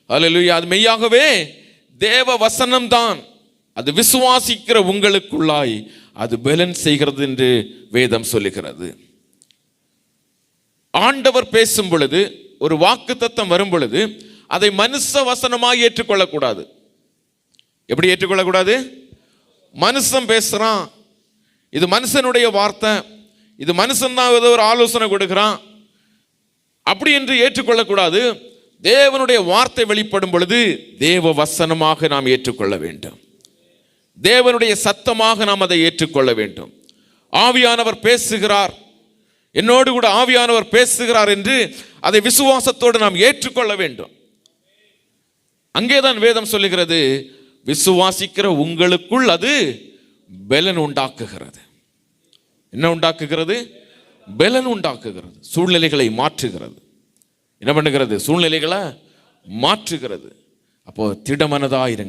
அல்லேலூயா. அது மெய்யாகவே தேவ வசனம் தான். அது விசுவாசிக்கிற உங்களுக்குள்ளாய் அது பலன் செய்கிறது என்று வேதம் சொல்லுகிறது. ஆண்டவர் பேசும் பொழுது, ஒரு வாக்குத்தத்தம் வரும் பொழுது, அதை மனுஷ வசனமாக ஏற்றுக்கொள்ளக்கூடாது. எப்படி ஏற்றுக்கொள்ளக்கூடாது? மனுஷன் பேசுறான், இது மனுஷனுடைய வார்த்தை, இது மனுஷன் தான் ஏதோ ஒரு ஆலோசனை கொடுக்கிறான், அப்படி என்று ஏற்றுக்கொள்ளக்கூடாது. தேவனுடைய வார்த்தை வெளிப்படும் பொழுது தேவ வசனமாக நாம் ஏற்றுக்கொள்ள வேண்டும். தேவனுடைய சத்தமாக நாம் அதை ஏற்றுக்கொள்ள வேண்டும். ஆவியானவர் பேசுகிறார், என்னோடு கூட ஆவியானவர் பேசுகிறார் என்று அதை விசுவாசத்தோடு நாம் ஏற்றுக்கொள்ள வேண்டும். அங்கேதான் வேதம் சொல்லுகிறது, விசுவாசிக்கிற உங்களுக்குள் அது பலன் உண்டாக்குகிறது. என்ன உண்டாக்குகிறது? பலன் உண்டாக்குகிறது. சூழ்நிலைகளை மாற்றுகிறது. என்ன பண்ணுகிறது? சூழ்நிலைகளை மாற்றுகிறது. அப்போ திடமனதாயிருங்க.